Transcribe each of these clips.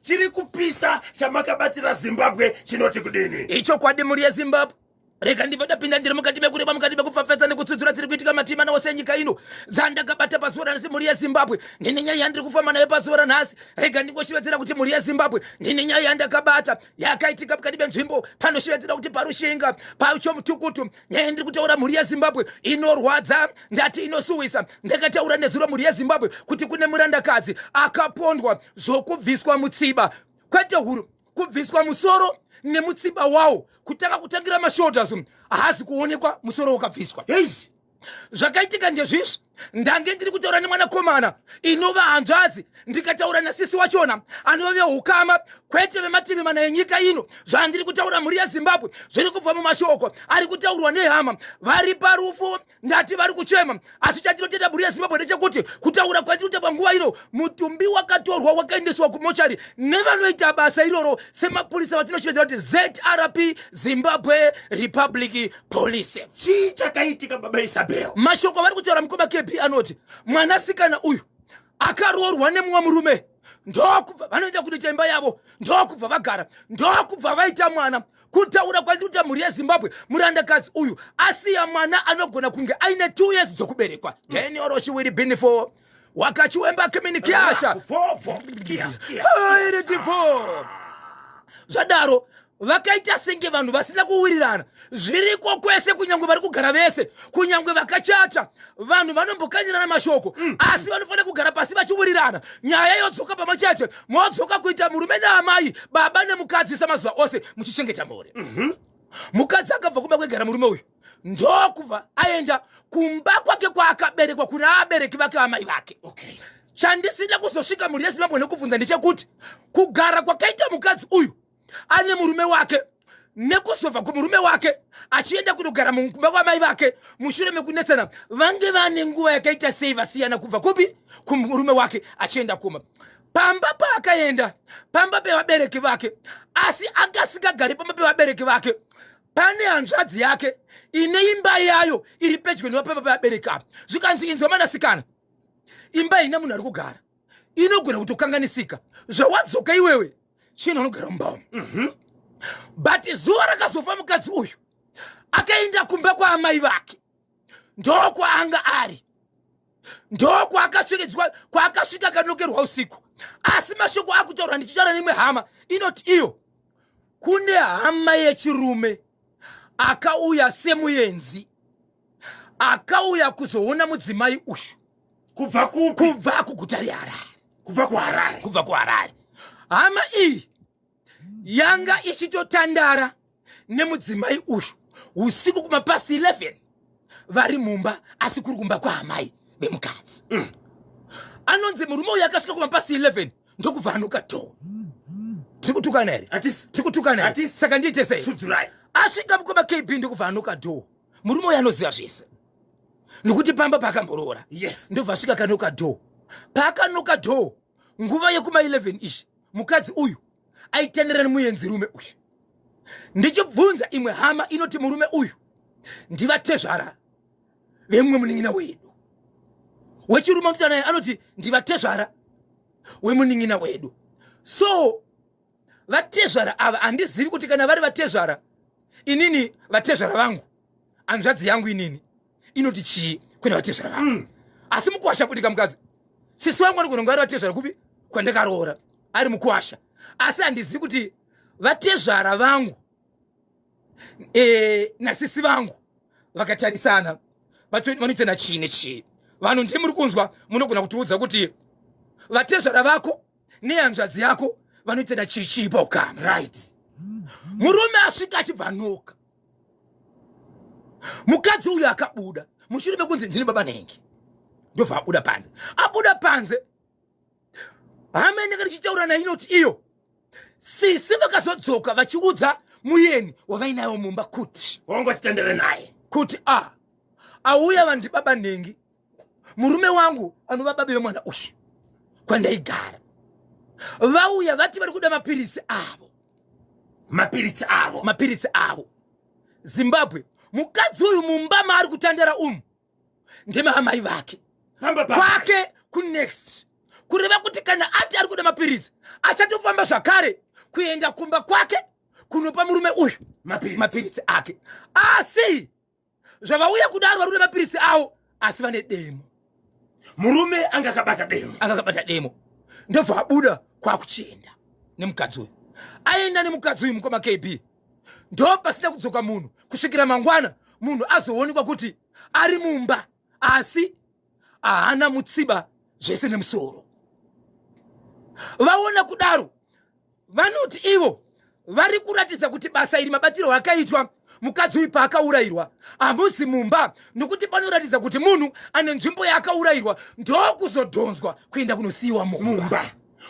chiri kupisa chamakabatira Zimbabwe chinoti kudini. Icho kwadi muri yeZimbabwe. Rega ndivada pinda ndiri mukati mekureba mukati mekupfapfadza nekutsudzura tiri kuitika matimana wose nyika ino. Dzandakabata pazuva ranhasi muri yeZimbabwe. Ndine nyaya yandiri kufamba nayo pazuva ranhasi. Rega ndingoshevedzera kuti muri yeZimbabwe ndine nyaya yandakabata yakaitika mukati menzvimbo panoshevedzera kuti parushinga pachomutukutu. Nyaya ndiri kutaura muri yeZimbabwe inorwadza ndati inosuwisa. Ndakataura nezuro muri yeZimbabwe kuti kune murandakadzi akapondwa zvokubviswa mutsiba kwete huru kubviswa musoro nemutsiba wawo kutanga kutangira mashoulders haasi kuonekwa musoro ukabviswa. Zvakaitika ndezvizvi ndange ndiri kutaura nemwanakomana inova hanzvadzi ndikataura nasisi wachona anove ukama kwete vemativi mana enyika ino. Zvandiri kutaura muri yeZimbabwe zviri kubva mumashoko ari kutaurwa nehama vari parufu ndati vari kuchema. Asi chatinotenda muri yeZimbabwe ndechekuti kutaura kwatiri panguva ino mutumbi wakatorwa wakaendeswa kumochari nevanoita basa iroro semapurisa vatinoshevedzera kuti ZRP Zimbabwe Republic Police. Chii chakaitika baba Isabel? Mashoko vari kutaura mukoma KP anoti mwanasikana uyu akaroorwa nemumwe murume ndokubva vanoita kuti chaimba yavo ndokubva vagara ndokubva vaita mwana. Kutaura kwatiri muri yeZimbabwe murandakadzi uyu asiya mwana anogona kunge aine 2 years dzokuberekwa. Then oro she will be for wakachiwemba communication zvadaro vakaita senge vanhu vasina kuwirirana zviriko kwese kunyangwe vari kugara vese kunyangwe vakachata vanhu vanombokanyirana mashoko asi vanofanira kugara pasi vachiwirirana. Nyaya yodzoka pamwe chete modzoka kuita murume naamai baba nemukadzi samazuva ose muchichengeta mhuri. Mukadzi akabva kumba kwegara murume uyu ndokubva aenda kumba kwake kwaakaberekwa kuna abereki vake amai vake. Chandisina kuzosvika muri yeZimbabwe nekubvunza ndechekuti kugara kwakaita mukadzi uyu ane murume wake nekuzobva kumurume wake achienda kunogara mukumba kwamai vake mushure mekunetsana vange vane nguva yakaita sei vasiyana kubva kupi kumurume wake achienda kuma pamba paakaenda pamba pevabereki vake. Asi akasikagari pamba pevabereki vake pane hanzvadzi yake ine imba yayo iri pedyo nevapamba pevabereki apa. Zvikanzi inzwa mwanasikana, imba ina munhu ari kugara inogona kutokanganisika zvawadzoka iwewe chino unogara mumba. But zuva rakazofa mukadzi uyu akaenda kumba kwaamai vake ndokwaanga ari ndokwaakapfekedzwa kwaakasvika akanokerwa usiku. Asi mashoko akutaura ndichitaura neimwe hama inoti iyo kune hama yechirume akauya semuenzi akauya kuzoona mudzimai uyu kubva kupi? Kubva kuguta reHarare. Kubva kuHarare. Hama iyi yanga ichitotandara nemudzimai uyu usiku kumapasi 11 vari mumba asi kuri kumba kwaamai vemukadzi. Anonzi murume uyu akasvika kumapasi 11 ndokubva anuka dhoo. Tikutukana here? Tikutukana here? Saka ndiite sei? Sudzurai. Asvika mukoma KB ndokubva anuka dhoo. Murume uyu anoziva zvese nokuti pamba pakamborora. Ndobva asvika akanuka dhoo. Paakanuka dhoo nguva yekuma 11 ishi mukadzi uyu aitenderera nemuenzi rume uyu. Ndichibvunza imwe hama inoti murume uyu ndivatezvara vemumwe munin'ina wedu. Wechirume anoti naye anoti ndivatezvara wemunin'ina wedu. So vatezvara ava handizivi kuti kana vari vatezvara inini vatezvara vangu hanzvadzi yangu inini inoti chii kune vatezvara vangu. Asi mukuwasha kudika mukadzi sisi wangu anogona kunge ari vatezvara kupi kwandakaroora ari mukuwasha. Asi handizivi kuti vatezvara vangu nasisi vangu vakatarisana vanoitana chii nechii. Vanhu ndimuri kunzwa munogona kutiudza kuti vatezvara vako nehanzvadzi yako vanoitana chii paukama. Murume asvika achibva noka. Mukadzi uyu akabuda mushure mekunzi ndini baba nhengi ndobva abuda panze. Abuda panze hama inenge richitaura naye inoti iyo sisi vakazodzoka vachiudza muyeni wavainayo mumba kuti wangotitendere naye kuti auya vandi baba nhengi murume wangu anova baba vemwana uyu kwandaigara. Vauya vati vari kuda mapirisi avo. Zimbabwe mukadzi uyu mumba maari kutandara ndemahamai vake kwake kunext kureva kuti kana ati ari kuda mapiritsi achatofamba zvakare kuenda kumba kwake kunopa murume uyu mapiritsi ake. Asi zvavauya kudaro vari kuda mapiritsi avo asi vane demo. Murume angakabata demo ndobva abuda kwakuchienda nemukadzi uyu. Aenda nemukadzi uyu mukoma KB ndo pasina kudzoka munhu kusvikira mangwana munhu azoonekwa kuti ari mumba asi haana mutsiba zvese nemusoro. Vaona kudaro vanoti ivo vari kuratidza kuti basa iri mabatiro akaitwa mukadzi uyu paakaurayirwa hamusi mumba, nokuti panoratidza kuti munhu ane nzvimbo yaakaurayirwa ndokuzodhonzwa kuenda kunosiyiwa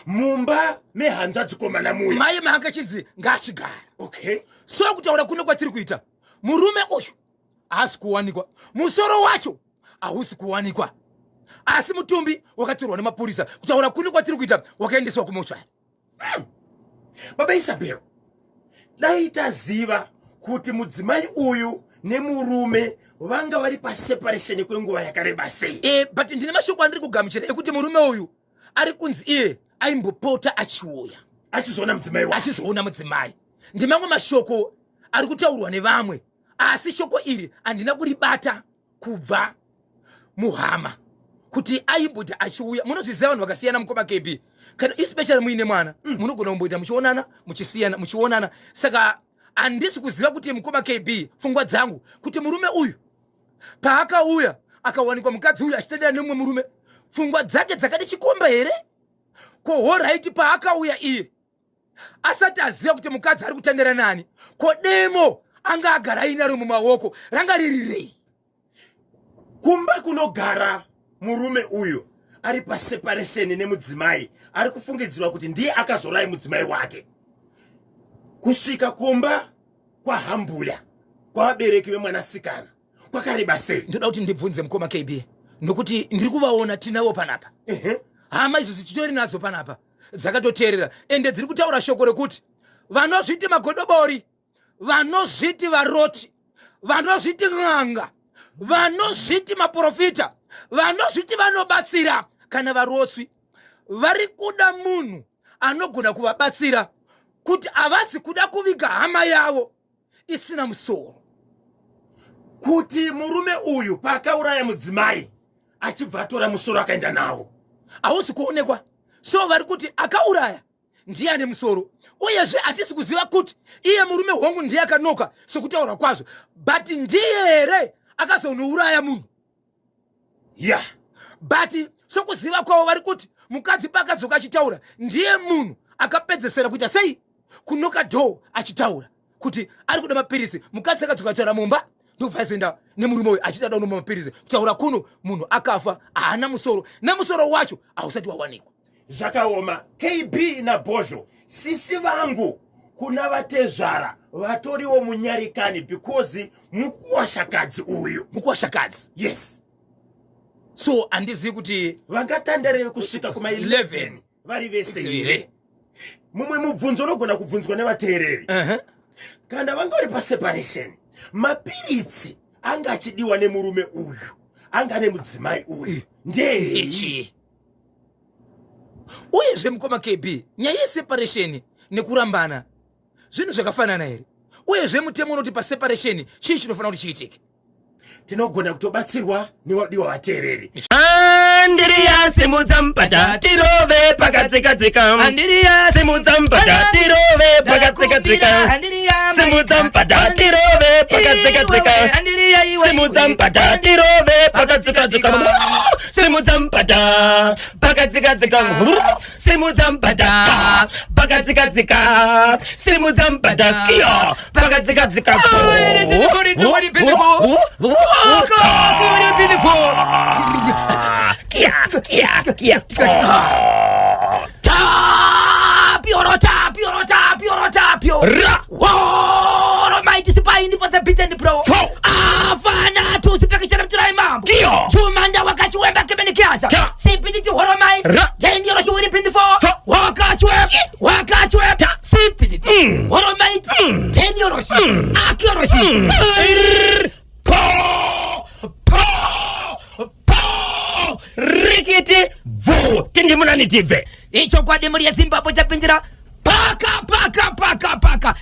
mumba mehanzva dzikomana muya mai maakachinzi ngaachigara. Okay. So kutaura kuno kwatiri kuita murume uyu haasi kuwanikwa, musoro wacho hausi kuwanikwa, asi mutumbi wakatorwa nemapurisa. Kutaura kuno kwatiri kuita wakaendeswa kumochari. Baba Isabel, dai taziva kuti mudzimai uyu nemurume vanga vari paseparation kwenguva yakareba sei. But ndine mashoko andiri kugamuchira ekuti murume uyu ari kunzi iye aimbopota achiuya achizoona mudzimai. Ndimamwe mashoko ari kutaurwa nevamwe, asi shoko iri handina kuribata kubva muhama kuti aimboti achiuya. Munozviziva vanhu vakasiyana mukoma KB, kana especially muine mwana munogona kumboita muchionana muchisiyana muchionana. Saka handisi kuziva kuti mukoma KB pfungwa dzangu kuti murume uyu paakauya akawanikwa mukadzi uyu achitendera nemumwe murume, pfungwa dzake dzakati chikomba here? Ko horaiti paakauya iye asati aziva kuti mukadzi ari kutendera nani, ko demo anga agara ainaro mumaoko ranga ririrei? Kumba kunogara murume uyu ari paseparation nemudzimai ari kufungidzirwa kuti ndiye akazorai mudzimai wake. Kusvika kumba kwahambuya kwavabereki vemwanasikana kwakareba sei? Ndoda kuti ndibvunze mukoma KB nokuti ndiri kuvaona tinavo panapa. Hama izvo titori nadzo panapa dzakatoteerera ende dziri kutaura shoko rekuti vanozviti magodobori, vanozviti varoti, vanozviti n'anga, vanozviti maprofita, vanozviti vanobatsira kana varotswi vari kuda munhu anogona kuvabatsira kuti havasi kuda kuviga hama yavo isina musoro. Kuti murume uyu paakauraya mudzimai achibva atora musoro akaenda nawo hausi kuonekwa. So vari kuti akauraya ndiye ane musoro, uyezve hatisi kuziva kuti iye murume hongu ndiye akanoka sokutaura kwazvo, but ndiye here akazonouraya munhu. But sokuziva kwavo vari kuti mukadzi paakadzoka achitaura ndiye munhu akapedzesera kuita sei kunoka dhoo achitaura kuti ari kuda mapiritsi. Mukadzi akadzoka achitaura mumba ndobva azoenda nemurume uyu achida kuda mapiritsi. Kutaura kuno munhu akafa haana musoro, nemusoro wacho hausati wawanikwa. Zvakaoma. KB naBozho, sisi vangu kuna vatezvara vatoriwo munyarikani because mukuwashakadzi uyu. Mukuwashakadzi? Yes. So handizivi kuti vangatandarei kusvika kuma 11 vari vese here. Mumwe mubvunzo unogona kubvunzwa nevateereri. Kana vanga vari paseparation, mapiritsi anga achidiwa nemurume uyu anga nemudzimai uyu ndei? Uyezve mukoma KB, nyaya yeseparation nekurambana zvinhu zvakafanana here? Uyezve mutemo unoti paseparation chii chinofanira kuti chiitike? Tinogona kutobatsirwa newadiwa vateereri. Andiriya simudza mpata tirove pakadzikadzika. Andiriya simudza mpata tirove pakadzikadzika. Andiriya simudza mpata tirove pakadzikadzika. Andiriya simudza mpata tirove pakadzikadzika. Simudza mpata pakadzikadzika. Simudza mpata pakadzikadzika. Simudza mpata kiyo pakadzikadzika. Almighty sipaini for the beat and the pro. Afana tu sipekishana mturai mambo. Chumanda wakati wemba kemeni kiaza. Sipiti tu horomai. Jendi yoro shuwiri pindi fo. Wakati wemba. Sipiti horomai. Jendi yoro shi. Aki yoro shi. Rikiti vo tindi munani tiyani tive icho kwa demuri ya Zimbabwe tapindira paka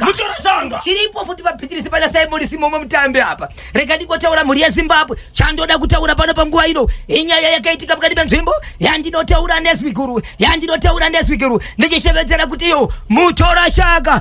mutorashanga chiripo futi papitirisi pana Simon Simomo mutambe apa rega ndikotaura mhuri ya Zimbabwe chandoda kutaura pano panguva ino inyaya yakaitika pakati penzvimbo yandinotaura neswikuru ndichishevedzera kuti yo mutorashanga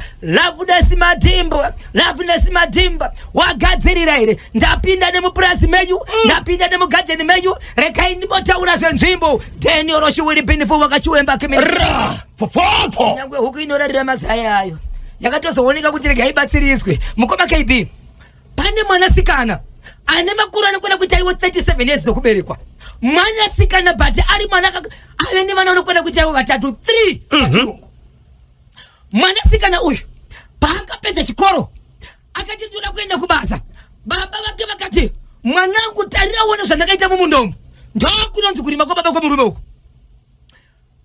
Loveness Madimba wagadzirira here ndapinda nemupurazi menyu ndapinda nemugadheni menyu regai ndimbotaura zvenzvimbo Daniel Roshiwiri Binifo wakachiwemba kemera fofofo nyangwe huku inorarira mazaya ayo yakatozooneka kuti regai ibatsiriswe mukoma KB pane mwanasikana ane makuru anokwenda kuita iwo 37 years zokuberekwa mwanasikana but ari mwana ave nevana anokwenda kuita iwo vatatu 3 mwanasikana uyu paakapedza chikoro akati ndoda kuenda kubasa baba vake vakati mwanangu tarira uone zvandakaita mumundomo ndokunonzi kurima kwababa kwemurume uku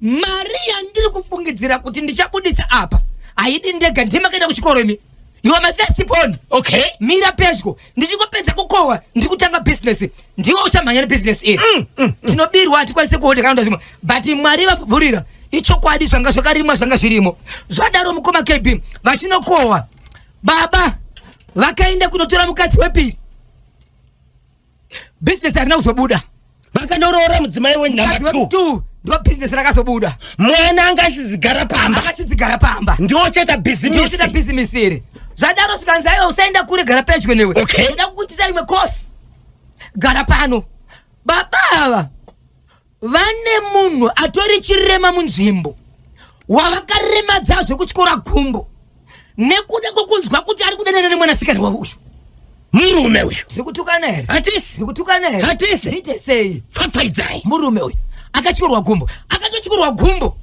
mari yandiri kufungidzira kuti ndichabuditsa apa haidi ndega ndimakaenda kuchikoro imi you are my first born okay mira pedyo ndichingopedza kukohwa ndikutanga business ndiwo uchamhanya nebusiness iyi tinobirwa hatikwanise kuona kana zvimwe but mwari vavhurira ichokwadi zvanga zvakarimwa zvanga zvirimo zvadaro mukoma KB vachinokohwa baba vakaenda kunotora mukadzi wepiri business harina kuzobuda vakanoorora mudzimai wenumber 2 ndo business rakazobuda mwana anga achidzigara pamba ndiwo cheta business iri zvadaro svikanzaiwa usaenda kure gara pedyo newe okay ndoda kukutisa imwe kosi gara pano baba ava vane munhu atori chirema munzvimbo wavakarema zvekuchikora gumbo nekuda kwokunzwa kuti ari kudanana nemwanasikana wavo uyu murume uyu zikutukana here hatisi ite sei pfapfaidzai murume uyu akachikorwa gumbo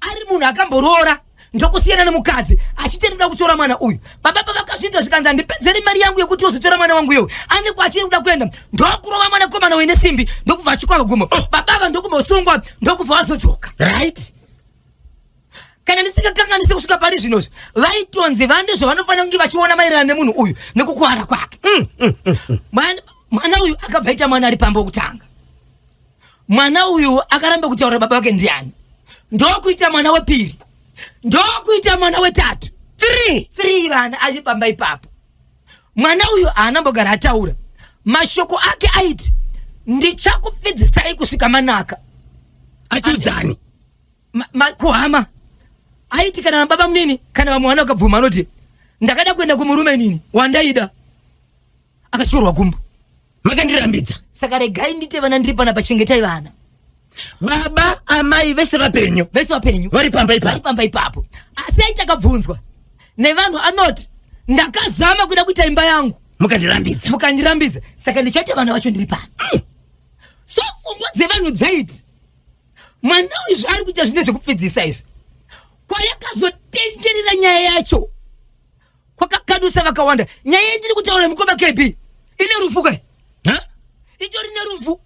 ari munhu akamboroora ndokusiyana nemukadzi achitenda kutora mwana uyu baba vakazviita zvikanzi ndipedzeri mari yangu yekuti wozotora mwana wangu iwe aneko achiri kuda kuenda ndokurova mwana komana uyu nesimbi ndokubva achikwaga gumbo babava ndokumbosungwa ndokubva wazodzoka right kana ndisingakanganise kusvika pari zvinozvi vaitonzi vande zvavanofanira kunge vachiona maererano nemunhu uyu nekukuwara kwake mwana uyu akabva ita mwana ari pamba wokutanga mwana uyu akaramba kutaura baba vake ndiani ndokuita mwana wepiri ndokuita mwana wetatu 3 vana achipamba ipapo mwana uyu haanambogara ataura mashoko ake aiti ndichakupfidzisai kusvika manaka achiudzani kuhama aiti kana baba munini kana vamwe vana vakabvuma anoti ndakada kuenda kumurume nini wandaida akachikorwa gumbo makandirambidza saka regai ndite vana ndiri pana pachengetai vana baba amai vese vapenyu vari pamba ipapo asi aiti akabvunzwa nevanhu anoti ndakazama kuda kuita imba yangu mukandirambidza saka ndichaita vana vacho ndiri pano so pfungwa dzevanhu dzaiti mwana uyu zvaari kuita zvine zvekupfidzisa izvi kwayakazotenderera nyaya yacho kwakakadusa vakawanda nyaya yendiri kutaura mukoma KB ine rufu kai itori nerufu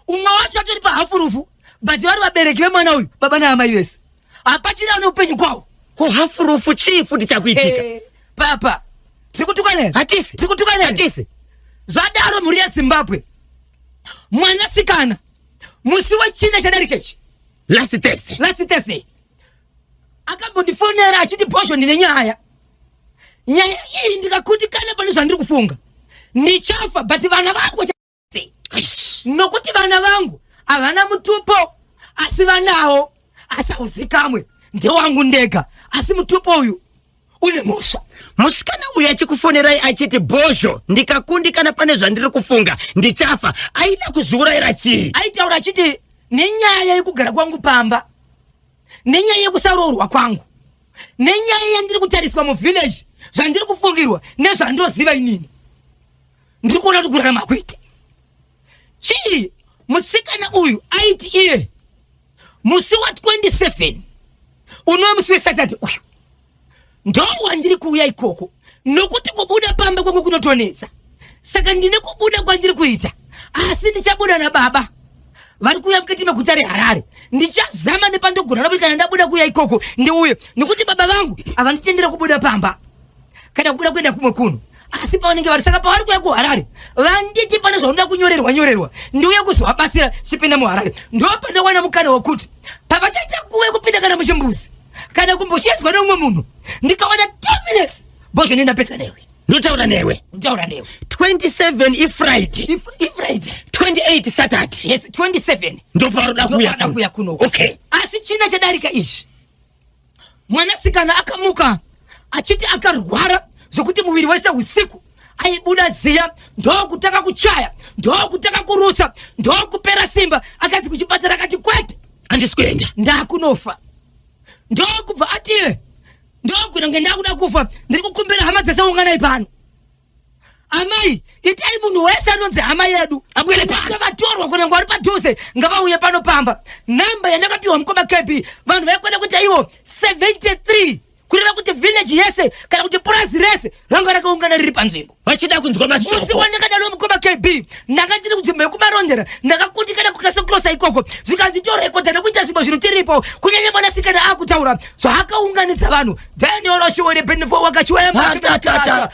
umwe wacho atori pahafu rufu but vari vabereki vemwana uyu baba naamai vese hapachina neupenyu kwawo kuhafu rufu chii futi chakuitika papa tiri kutukana hatisi zvadaro mhuri yeZimbabwe mwanasikana musi wechina chadarikechi last Thursday akambondifonera achiti bhosho ndine nyaya iyi ndikakutikana pane zvandiri kufunga ndichafa but vana vangu nokuti vana vangu havana mutupo asi vanawo asi hauzikamwe ndewangu ndega asi mutupo uyu une mhosva musikana uyu achikufonerai achiti bhosho ndikakundikana pane zvandiri kufunga ndichafa aida kuzviurayira chii aitaura achiti nenyaya yekugara kwangu pamba nenyaya yekusaroorwa kwangu nenyaya yandiri kutariswa muvhileji zvandiri kufungirwa nezvandoziva inini ndiri kuona kuti kurarama kuite chii musikana uyu aiti iye musi wa 27 unova musi weSaturday uyu ndo wandiri kuuya ikoko nokuti kubuda pamba kwangu kunotonetsa saka ndine kubuda kwandiri kuita asi ndichabuda nababa vari kuuya mukati meguta reHarare ndichazama nepandogona nokuti kana ndabuda kuuya ikoko ndiuye nokuti baba vangu havanditendera kubuda pamba kana kubuda kuenda kumwe kuno asi pavanenge vari saka pavari kuya kuharare vanditi pane zvaunoda kunyorerwa ndiuye kuzovabatsira chipinda muharare ndopandakawana mukana wekuti pavachaita kuwe kupinda kana muchimbuzi kana kumboshedzwa neumwe munhu ndikawana 2 minutes Bosho ndapedza newe Ndotaura newe 27 ifriday 28 Saturday. Yes, 27 ndoparoda kuya kuno. Okay. Asi china chadarika izvi mwanasikana akamuka achiti akarwara zvokuti muviri wese usiku aibuda ziya ndokutaka kuchaya ndokutaka kurutsa ndokupera simba akati kuchipatara akati kwete handisi kuenda ndakunofa ndokubva ati ndokunenge ndakuda kufa ndiri kukumbira hama dzasaunganai pano amai itai munhu wese anonzi hama yedu abwere pano vatorwa kunenge vari padhuze ngavauye pano pamba namba yandakapiwa mukoma KP vanhu vaikwenda kuti ivo 73 kureva kuti village yese kana kuti purazi rese ranga rakaungana riri panzvimbo vachida kunzwa mashoko musi wandakadaro mukoma KB ndanga ndiri kunzvimbo yekumarondera ndakakutikana kukasokrosa ikoko zvikanzi torekodha nekuita zvinhu zvino tiripo kunyanya mwanasikana akutaura zvaakaunganidza vanhu then oroshiwere benefo wakachiwayamatata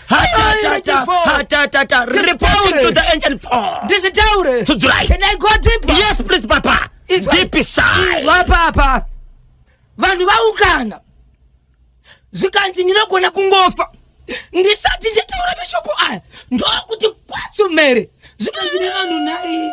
reporting to the engine for ndizvitaure Tudzurai. Can I go deeper? Yes please papa deep side papa vanhu vaungana zvikanzi ndinogona kungofa ndisati nditaura mashoko aya ndokuti kwatsumere zvikanzi nevanhu nai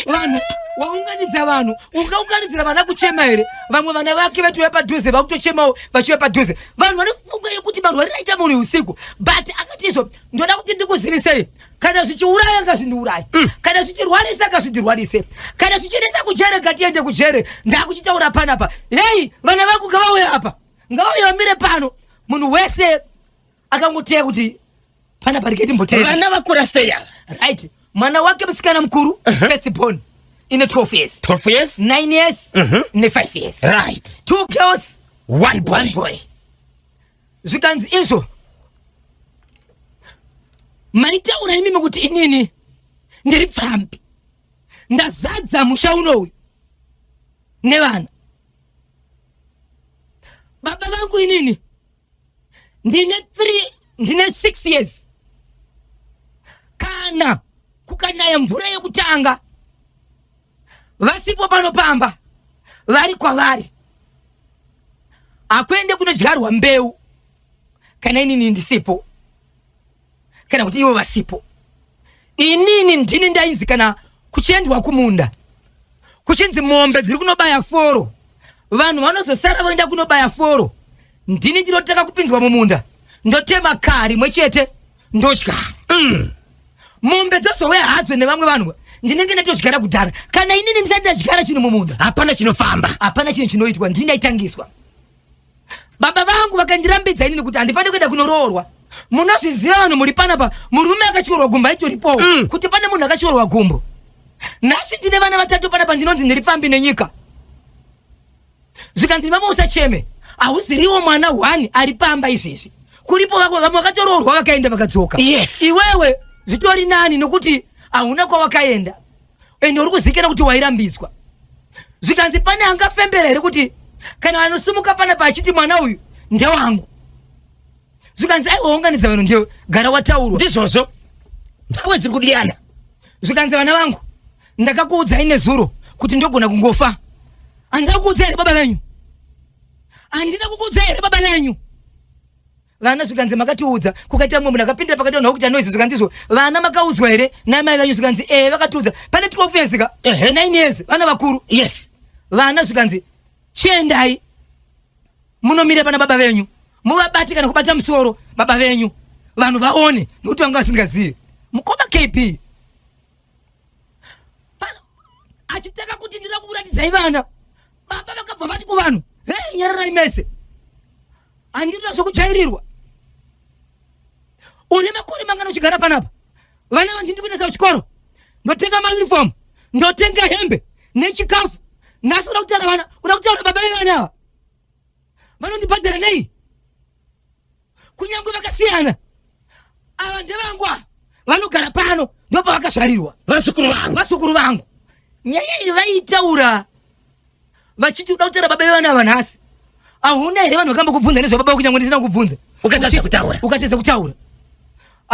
vanhu waunganidza vanhu ukaunganidzira vana kuchema here vamwe vana vake vatuya padhuze vakutochemawo vachiuya padhuze vanhu vanofunga yekuti vanhu variraita munhu usiku but akati izvo ndoda kuti ndikuzivisei kana zvichiuraya ngazvindiuraye kana zvichirwarisa ngazvindirwarise kana zvichiendesa kujere ngatiende kujere ndakuchitaura panapa hei vana vaku ngavauye apa ngavauye vamire pano munhu wese akangoteya kuti panapa riketi mbotera vana vakura seya right mwana wake musikana mukuru first born ine 12 years 12 years 9 years ne 5 years right 2 girls 1 boy zvikanzi izvo maitaura imimi kuti inini ndiri pfambi ndazadza musha unoyu nevana baba vangu inini ndine 6 years kana kukanaya mvura yekutanga vasipo panopamba vari kwavari akwende kunodyarwa mbeu kana inini ndisipo kana kuti ivo vasipo inini ndini ndainzi kana kuchiendwa kumunda kuchinzi mombe dziri kunobaya foro vanhu vanozosara voenda kunobaya foro ndini ndinotaka kupinzwa mumunda ndotema kari mwechete ndodyara mombe dzozouya hadzo nevamwe vanhu ndinenge ndatodyara kudhara kana inini ndisati ndadyara chinhu mumunda hapana chinofamba hapana chinhu chinoitwa ndini ndaitangiswa baba vangu vakandirambidza inini kuti handifani kuenda kunoroorwa munozviziva vanhu muri panapa murume akachiorwa gumbo aitoripowo kuti pane munhu akachiorwa gumbo nhasi ndine vana vatatu panapa ndinonzi ndiri pfambi nenyika zvikanzi mama usacheme hauziriwo mwana 1 ari pamba izvezvi kuripo vamwe vakatoroorwa vakaenda vakadzoka yes iwewe zvitori nani nokuti hauna kwawakaenda ende uri kuzikira kuti wairambidzwa zvikanzi pane angafembera here kuti kana vanosumuka panapa achiti mwana uyu ndewangu zvikanzi aiwaunganidza vanhu ndewe gara wataurwa ndizvozvo ndawe dziri kudiyana zvikanzi vana vangu ndakakuudzai nezuro kuti ndogona kungofa handina kukuudzai here baba venyu handina kukuudzai here baba venyu vana zvikanzi makatiudza kukaita mumwe munhu akapindira pakati vanhu vakuti anoizvo zvikandizvo vana makaudzwa here namai vanyu zvikanzi vakatiudza pane 12 years ka 9 years vana vakuru yes vana zvikanzi chiendai munomire pana baba venyu muvabati kana kubata musoro baba venyu vanhu vaone nokuti vanga vasingazivi mukoma KP achitaka kuti ndira kuratidzai vana baba vakabva vati kuvanhu hei nyararai mese handinoda zvokujairirwa une makore mangana uchigara panapa vana vanji ndiri kuendesa kuchikoro ndotenga mauniform ndotenga hembe nechikafu nhasi uda kutaura vana uda kutaura baba vevana ava vanondibhadzira nei kunyange vakasiyana ava ndevangu vanogara pano ndopa vakazvarirwa vasukuru vangu nyaya iyi vaitaura vachiti uda kutaura baba vevana ava nhasi hauna here vanhu vakamba kubvunza nezvababa kunyange ndisina kubvunza ukatadza kutaura ukatedza kutaura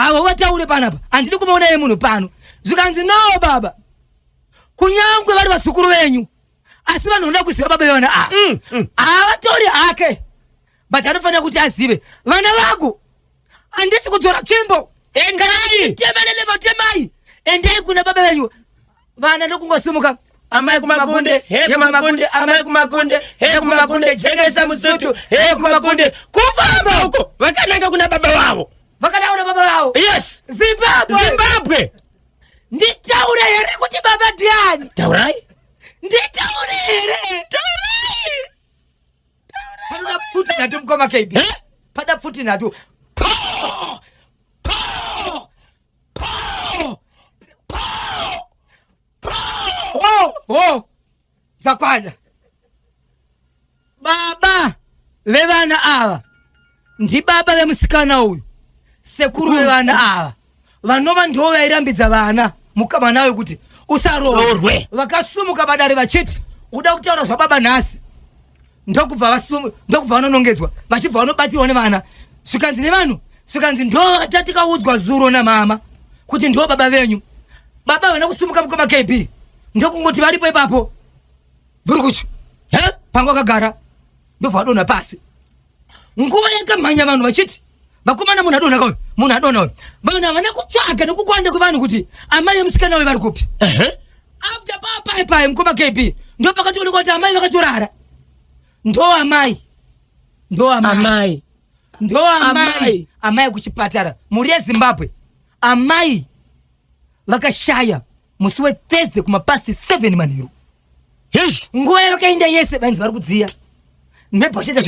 awo wataule panapa andili kumaona ye muno pano zvikanzi no baba kunyangwe vari vasukuru venyu asi vanoda kuziva baba yona avatori hake but anofanira kuti azive vana vangu handisi kudzora tsvimbo temai endei kuna baba venyu vana ndokungosimuka amai kumagunde amai kumagunde jengesa musutu kumagunde kufamba uko vakananga kuna baba wavo yes Zimbabwe nditaure here kuti baba ndiani taurai nditaure here pada futi natu mkoma KB pada futi natu zakwana baba vevana ava ndi baba vemusikana uyu sekuru vevana ava vanova ndo vairambidza vana mukama nawe kuti usarorwe vakasumuka padare vachiti uda kutaura zvababa nhasi ndokubva vanonongedzwa vachibva vanobatirwa nevana svikanzi nevanhu svikanzi ndo vatatikaudzwa zuro namama kuti ndo baba venyu baba vana kusumuka mukoma KB ndokungoti varipo ipapo vurikuchu pango akagara ndobva vadonha pasi nguva yakamhanya vanhu vachiti vakomana munhu adonha kauyu munhu adonha uyu vanhu havana kutsvaga nekukwanda kwevanhu kuti amai vemusikana uyu vari kupi after papaipai mukoma KB ndo pakatoonekwa kuti amai vakatorara amai kuchipatara muri yeZimbabwe amai vakashaya musi weThursday kumapasti 7 manheru nguva yavakaenda yese vainzi vari kudziya mebha vachiita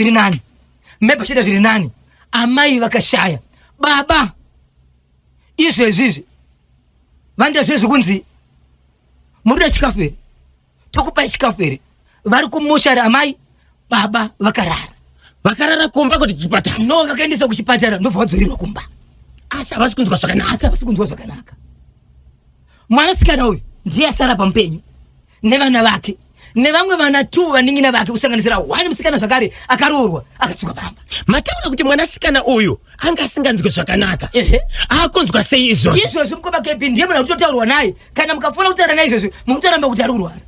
zviri nani amai vakashaya baba izvezvizvi vanoita zviro zvekunzi murida chikafu here tokupai chikafu here vari kumushari amai baba vakarara kumba kuti chipatara no vakaendeswa kuchipatara ndobva vadzoirwa kumba asi havasi kunzwa zvakanaka mwanasikana uyu ndiye asara pamupenyu nevana vake nevamwe vana 2 vaningina vake kusanganisira 1 musikana zvakare akaroorwa akatsuka bamba mataura kuti mwanasikana uyu anga asinganzwe zvakanaka akunzwa sei izvozvo mukoma KB ndiye munhu kutotaurwa naye kana mukafuna kutaura naye izvozvo mukutoramba kuti ari kurwara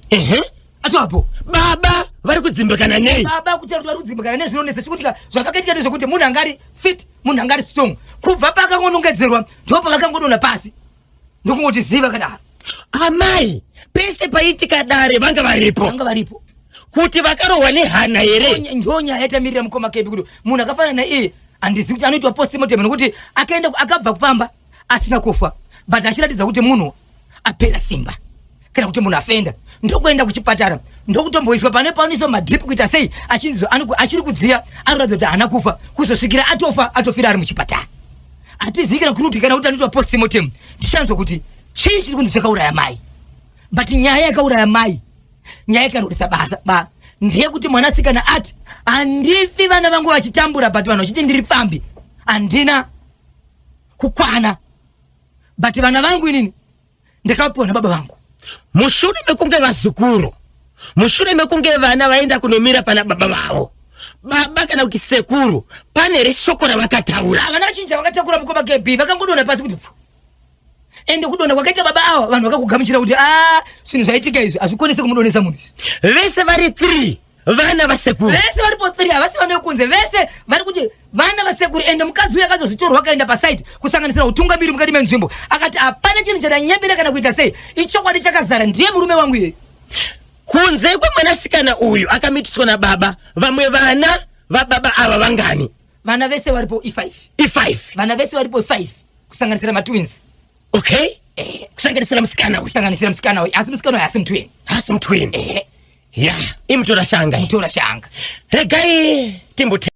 atoapo baba vari kudzimbikana nei baba kuti vari kudzimbikana nei zvinonetsa chikutika zvakaitika nezvokuti munhu angari fit munhu angari strong kubva pakangonongedzerwa ndo pavakangodonha pasi ndokungoti ziva kadaro amai pese paitika dare vanga varipo kuti vakarohwa nehana here ndonya yaitamirira mukoma KB kuti munhu akafanana naiye handizivi kuti anoitwa postmortem nokuti akabva kupamba asina kufa but achiratidza kuti munhu apera simba kana kuti munhu afenda ndokuenda kuchipatara ndokutomboiswa pane pauniso madrip kuita sei achiri kudziya anoratidza kuti haana kufa kuzosvikira atofira ari muchipatara hatizivi kana kuti kana kuti anoitwa postmortem tichanzwa kuti chii chiri kunzi chakauraya mai but nyaya yakauraya mai nyaya ikarurisa basa ndiye kuti mwanasikana ati handifi vana vangu vachitambura but vanhu vachiti ndiri pfambi handina kukwana but vana vangu inini ndakapiwa nababa vangu mushure mekunge vazukuru mushure mekunge vana vaenda kunomira pana baba vavo baba kana kuti sekuru pane reshoko ravakataura vana vachinja vakatakura mukoma KB vakangodonha pasi kuti ende kudonha kwakaita baba ava vanhu vakakugamuchira kuti zvinhu zvaitika izvi hazvikonese kumudonesa munhu izvi vese vari 3 vana vasekuru vese varipo 3 havasi vana vekunze vese vari kuti vana vasekuru ende mukadzi uyu akazozvitorwa akaenda pasaiti kusanganisira utungamiri mukati menzvimbo akati hapana chinhu chadanyembera kana kuita sei ichokwadi chakazara ndiye murume wangu iyeyu kunze kwemwanasikana uyu akamitiswa nababa vamwe vana vababa ava vangani vana vese varipo i5 vana vese varipo 5 kusanganisira matwins okay kusanganisira musikana uyu asi musikana uyu hasi mutwin ya imutora shanga mutora shanga regai timbote